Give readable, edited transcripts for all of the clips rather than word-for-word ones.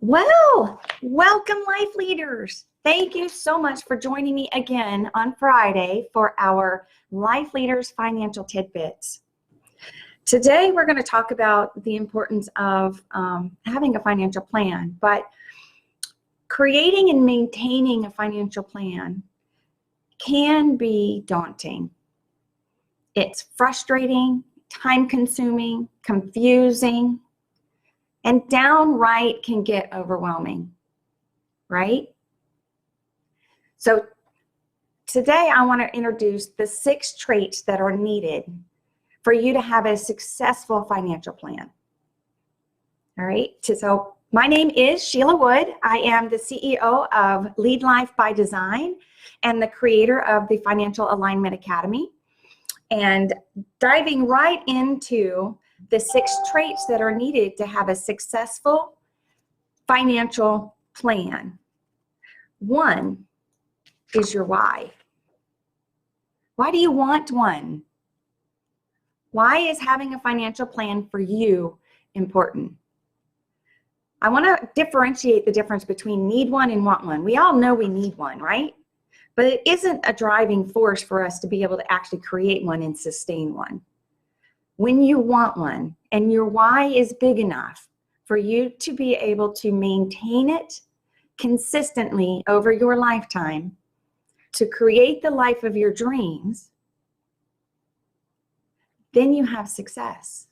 Well, welcome life leaders. Thank you so much for joining me again on Friday for our Life Leaders Financial Tidbits. Today, we're going to talk about the importance of having a financial plan, but creating and maintaining a financial plan can be daunting. It's frustrating, time-consuming, confusing, and downright can get overwhelming, right? So today I want to introduce the 6 traits that are needed for you to have a successful financial plan. All right, so my name is Sheila Wood. I am the CEO of Lead Life by Design and the creator of the Financial Alignment Academy. And diving right into the 6 traits that are needed to have a successful financial plan. 1 is your why. Why do you want one? Why is having a financial plan for you important? I want to differentiate the difference between need one and want one. We all know we need one, right? But it isn't a driving force for us to be able to actually create one and sustain one. When you want one and your why is big enough for you to be able to maintain it consistently over your lifetime to create the life of your dreams, then you have success.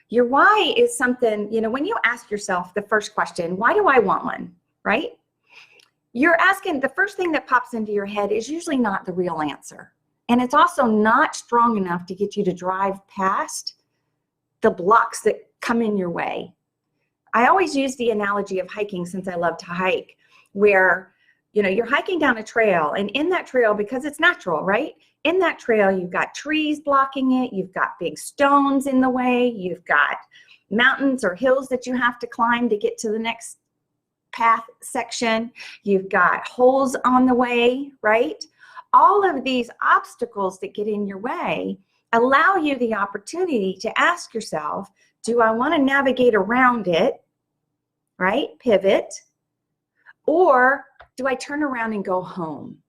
Your why is something, when you ask yourself the first question, why do I want one, right? You're asking, the first thing that pops into your head is usually not the real answer. And it's also not strong enough to get you to drive past the blocks that come in your way. I always use the analogy of hiking since I love to hike, where you're hiking down a trail, and in that trail, because it's natural, right? In that trail, you've got trees blocking it, you've got big stones in the way, you've got mountains or hills that you have to climb to get to the next path section, you've got holes on the way, right? All of these obstacles that get in your way allow you the opportunity to ask yourself, do I want to navigate around it, right? Pivot, or do I turn around and go home,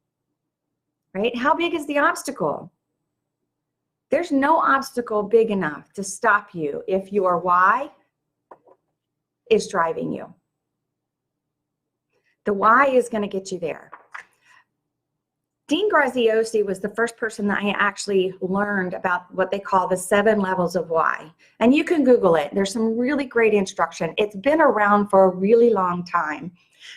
right? How big is the obstacle? There's no obstacle big enough to stop you if your why is driving you. The why is going to get you there. Dean Graziosi was the first person that I actually learned about what they call the 7 levels of why. And you can Google it. There's some really great instruction. It's been around for a really long time.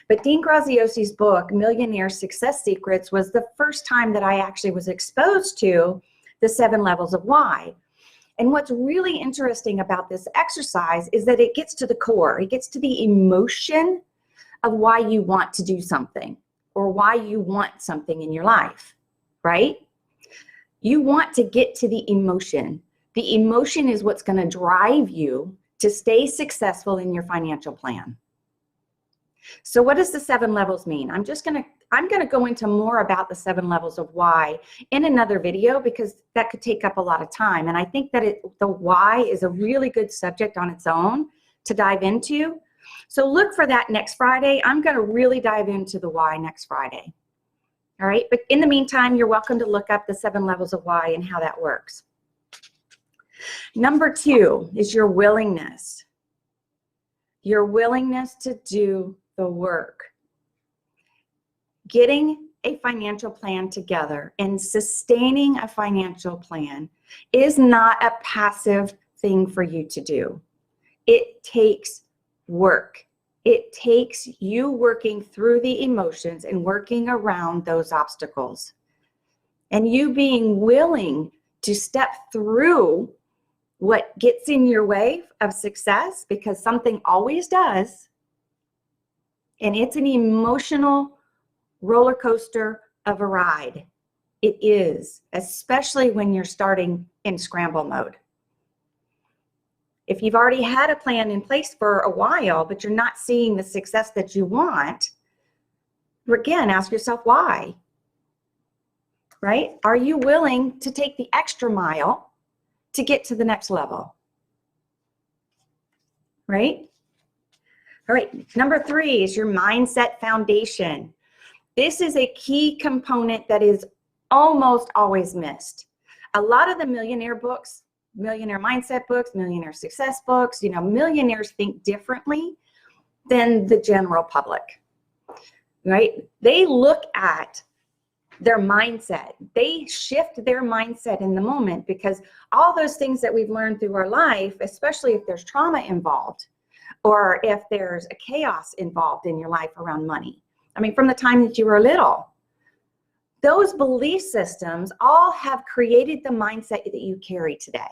But Dean Graziosi's book, Millionaires' Success Secrets, was the first time that I actually was exposed to the 7 levels of why. And what's really interesting about this exercise is that it gets to the core. It gets to the emotion of why you want to do something, or why you want something in your life, right? You want to get to the emotion. The emotion is what's going to drive you to stay successful in your financial plan. So what does the 7 levels mean? I'm going to go into more about the 7 levels of why in another video, because that could take up a lot of time. And I think that the why is a really good subject on its own to dive into. So look for that next Friday. I'm going to really dive into the why next Friday. All right. But in the meantime, you're welcome to look up the 7 levels of why and how that works. Number 2 is your willingness. Your willingness to do the work. Getting a financial plan together and sustaining a financial plan is not a passive thing for you to do. It takes work. It takes you working through the emotions and working around those obstacles. And you being willing to step through what gets in your way of success, because something always does. And it's an emotional roller coaster of a ride. It is, especially when you're starting in scramble mode. If you've already had a plan in place for a while, but you're not seeing the success that you want, again, ask yourself why, right? Are you willing to take the extra mile to get to the next level, right? All right, number 3 is your mindset foundation. This is a key component that is almost always missed. A lot of the millionaire books, millionaire mindset books, millionaire success books, millionaires think differently than the general public, right? They look at their mindset. They shift their mindset in the moment, because all those things that we've learned through our life, especially if there's trauma involved or if there's a chaos involved in your life around money. I mean, from the time that you were little, those belief systems all have created the mindset that you carry today.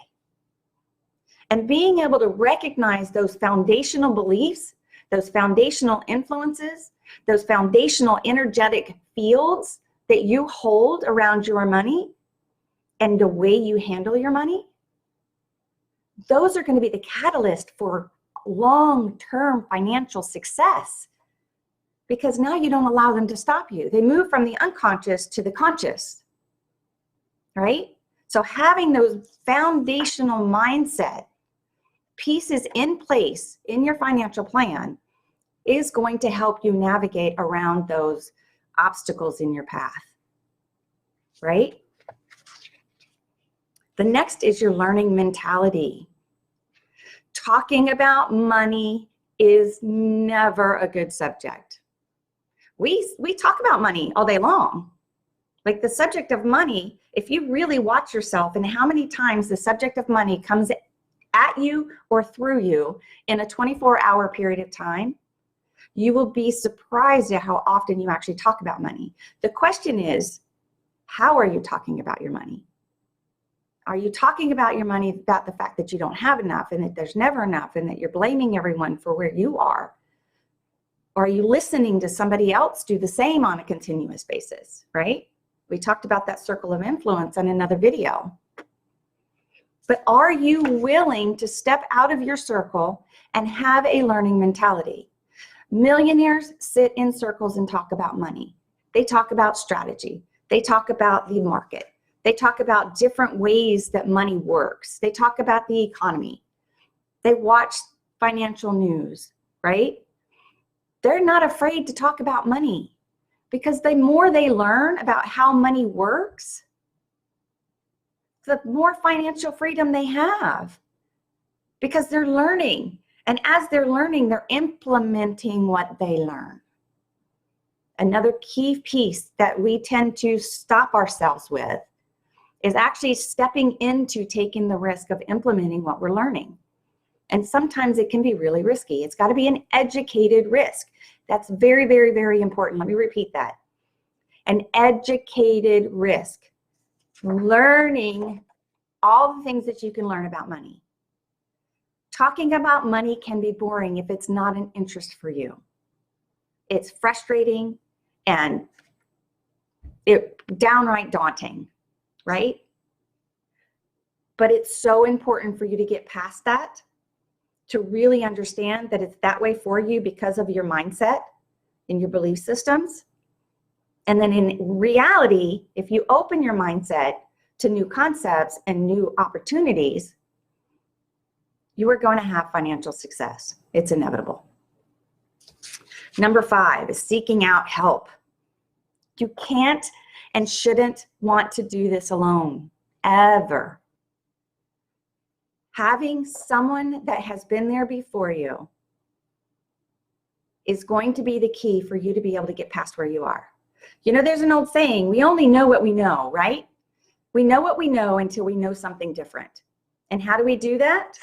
And being able to recognize those foundational beliefs, those foundational influences, those foundational energetic fields that you hold around your money and the way you handle your money, those are going to be the catalyst for long-term financial success, because now you don't allow them to stop you. They move from the unconscious to the conscious, right? So having those foundational mindset pieces in place in your financial plan is going to help you navigate around those obstacles in your path, right? The next is your learning mentality. Talking about money is never a good subject. We talk about money all day long. Like the subject of money, if you really watch yourself and how many times the subject of money comes at you or through you in a 24-hour period of time, you will be surprised at how often you actually talk about money. The question is, how are you talking about your money? Are you talking about your money about the fact that you don't have enough and that there's never enough and that you're blaming everyone for where you are? Or are you listening to somebody else do the same on a continuous basis, right? We talked about that circle of influence in another video. But are you willing to step out of your circle and have a learning mentality? Millionaires sit in circles and talk about money. They talk about strategy. They talk about the market. They talk about different ways that money works. They talk about the economy. They watch financial news, right? They're not afraid to talk about money, because the more they learn about how money works, the more financial freedom they have, because they're learning. And as they're learning, they're implementing what they learn. Another key piece that we tend to stop ourselves with is actually stepping into taking the risk of implementing what we're learning. And sometimes it can be really risky. It's got to be an educated risk. That's very, very, very important. Let me repeat that. An educated risk. Learning all the things that you can learn about money. Talking about money can be boring if it's not an interest for you. It's frustrating and downright daunting, right? But it's so important for you to get past that, to really understand that it's that way for you because of your mindset and your belief systems. And then in reality, if you open your mindset to new concepts and new opportunities, you are going to have financial success. It's inevitable. Number 5 is seeking out help. You can't and shouldn't want to do this alone, ever. Having someone that has been there before you is going to be the key for you to be able to get past where you are. You know, there's an old saying, we only know what we know, right? We know what we know until we know something different. And how do we do that?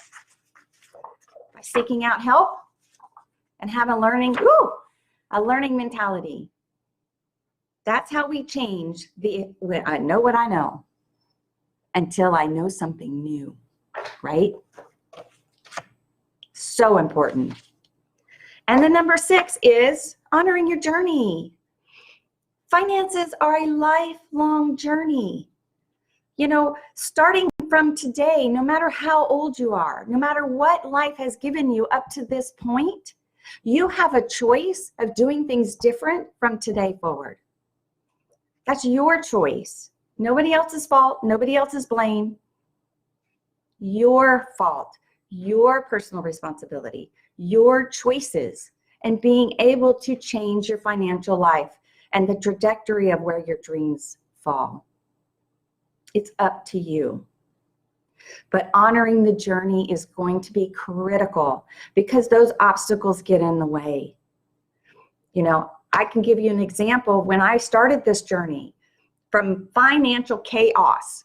By seeking out help and have a learning mentality. That's how we change I know what I know until I know something new, right? So important. And then number 6 is honoring your journey. Finances are a lifelong journey. You know, starting from today, no matter how old you are, no matter what life has given you up to this point, you have a choice of doing things different from today forward. That's your choice. Nobody else's fault, nobody else's blame. Your fault, your personal responsibility, your choices. and being able to change your financial life and the trajectory of where your dreams fall. It's up to you. But honoring the journey is going to be critical because those obstacles get in the way. You know, I can give you an example. When I started this journey from financial chaos,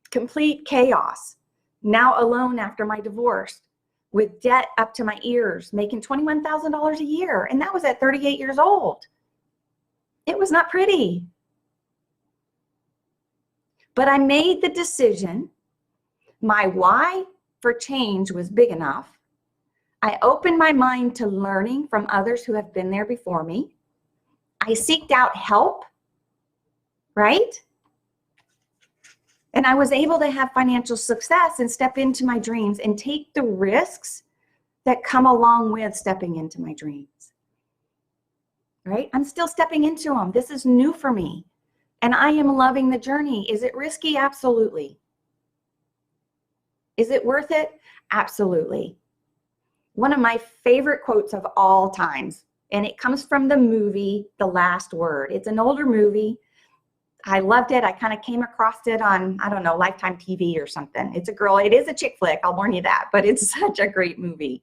complete chaos, now alone after my divorce, with debt up to my ears, making $21,000 a year. And that was at 38 years old. It was not pretty. But I made the decision. My why for change was big enough. I opened my mind to learning from others who have been there before me. I seeked out help, right? And I was able to have financial success and step into my dreams and take the risks that come along with stepping into my dreams, right? I'm still stepping into them. This is new for me. And I am loving the journey. Is it risky? Absolutely. Is it worth it? Absolutely. One of my favorite quotes of all times, and it comes from the movie, The Last Word. It's an older movie. I loved it. I kind of came across it on, I don't know, Lifetime TV or something. It is a chick flick, I'll warn you that, but it's such a great movie.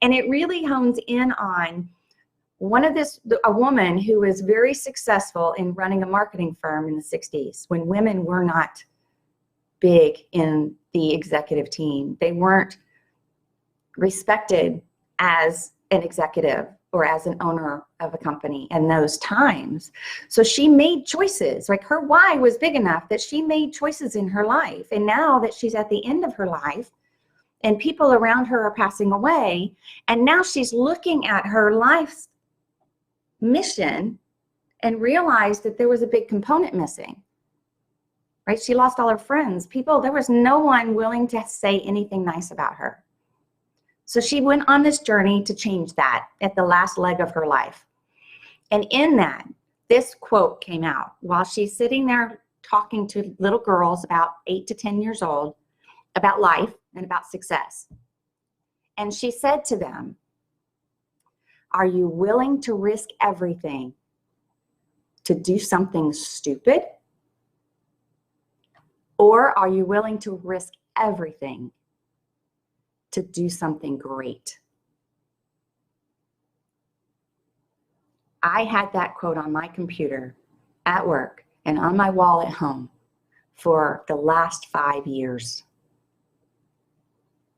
And it really hones in on a woman who was very successful in running a marketing firm in the 60s when women were not big in the executive team. They weren't respected as an executive or as an owner of a company in those times. So she made choices. Like, her why was big enough that she made choices in her life. And now that she's at the end of her life and people around her are passing away, and now she's looking at her life's mission and realized that there was a big component missing, right? She lost all her friends. There was no one willing to say anything nice about her. So she went on this journey to change that at the last leg of her life. And in that, this quote came out while she's sitting there talking to little girls about 8 to 10 years old about life and about success. And she said to them, "Are you willing to risk everything to do something stupid? Or are you willing to risk everything to do something great?" I had that quote on my computer at work and on my wall at home for the last 5 years.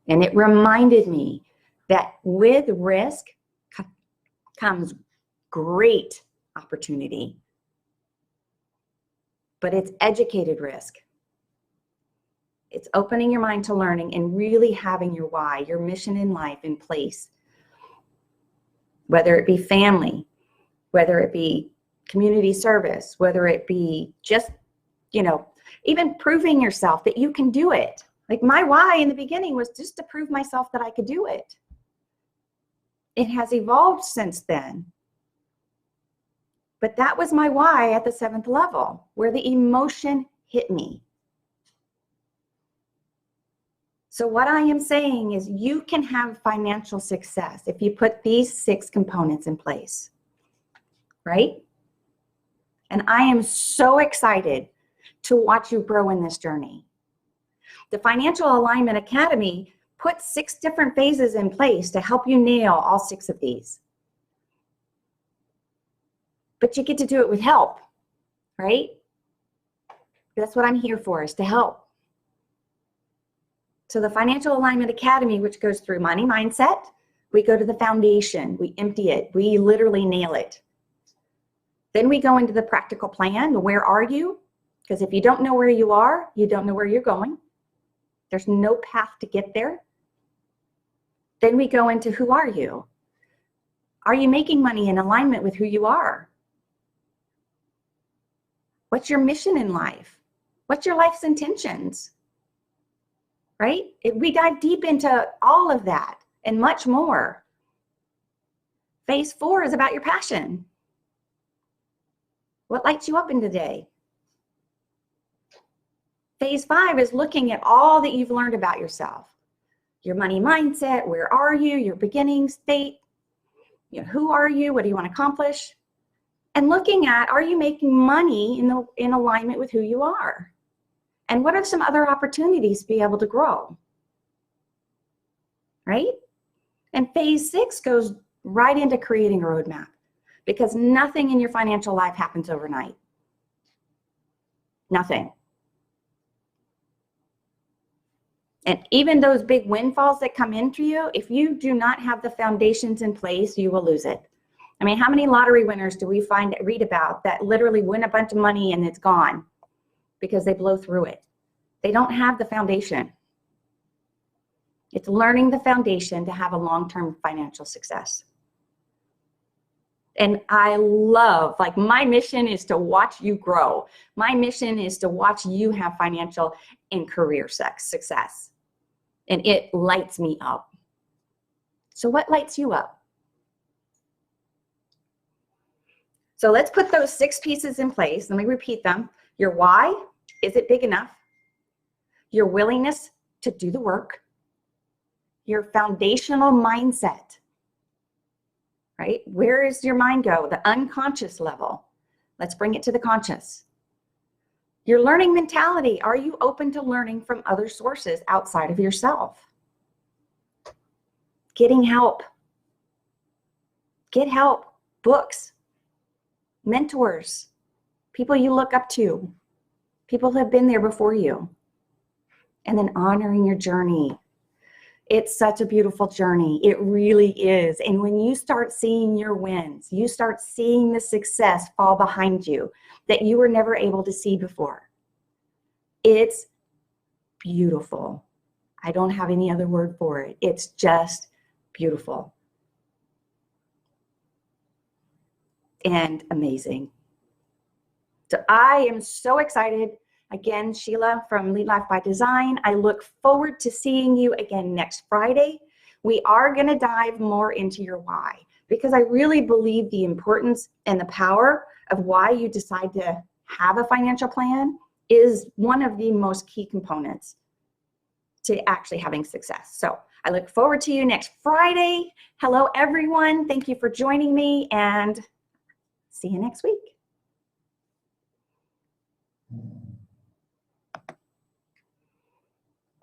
And it reminded me that with risk comes great opportunity, but it's educated risk. It's opening your mind to learning and really having your why, your mission in life in place. Whether it be family, whether it be community service, whether it be just, even proving yourself that you can do it. Like, my why in the beginning was just to prove myself that I could do it. It has evolved since then. But that was my why at the 7th level, where the emotion hit me. So what I am saying is you can have financial success if you put these 6 components in place, right? And I am so excited to watch you grow in this journey. The Financial Alignment Academy puts 6 different phases in place to help you nail all 6 of these. But you get to do it with help, right? That's what I'm here for, is to help. So the Financial Alignment Academy, which goes through money mindset, we go to the foundation, we empty it, we literally nail it. Then we go into the practical plan. Where are you? Because if you don't know where you are, you don't know where you're going. There's no path to get there. Then we go into who are you? Are you making money in alignment with who you are? What's your mission in life? What's your life's intentions? Right? We dive deep into all of that and much more. Phase 4 is about your passion. What lights you up in the day? Phase 5 is looking at all that you've learned about yourself. Your money mindset, where are you, your beginning state, who are you? What do you want to accomplish? And looking at, are you making money in alignment with who you are? And what are some other opportunities to be able to grow? Right? And phase 6 goes right into creating a roadmap, because nothing in your financial life happens overnight. Nothing. And even those big windfalls that come into you, if you do not have the foundations in place, you will lose it. I mean, how many lottery winners do we read about that literally win a bunch of money and it's gone because they blow through it? They don't have the foundation. It's learning the foundation to have a long-term financial success. And I love, like, my mission is to watch you grow. My mission is to watch you have financial and career success. And it lights me up. So what lights you up? So let's put those 6 pieces in place. Let me repeat them. Your why, is it big enough? Your willingness to do the work. Your foundational mindset, right? Where does your mind go? The unconscious level. Let's bring it to the conscious. Your learning mentality. Are you open to learning from other sources outside of yourself? Getting help. Get help. Books. Mentors. People you look up to. People who have been there before you. And then honoring your journey. It's such a beautiful journey. It really is. And when you start seeing your wins, you start seeing the success fall behind you that you were never able to see before. It's beautiful. I don't have any other word for it. It's just beautiful and amazing. So I am so excited. Again, Sheila from Lead Life by Design. I look forward to seeing you again next Friday. We are going to dive more into your why, because I really believe the importance and the power of why you decide to have a financial plan is one of the most key components to actually having success. So I look forward to you next Friday. Hello, everyone. Thank you for joining me, and see you next week.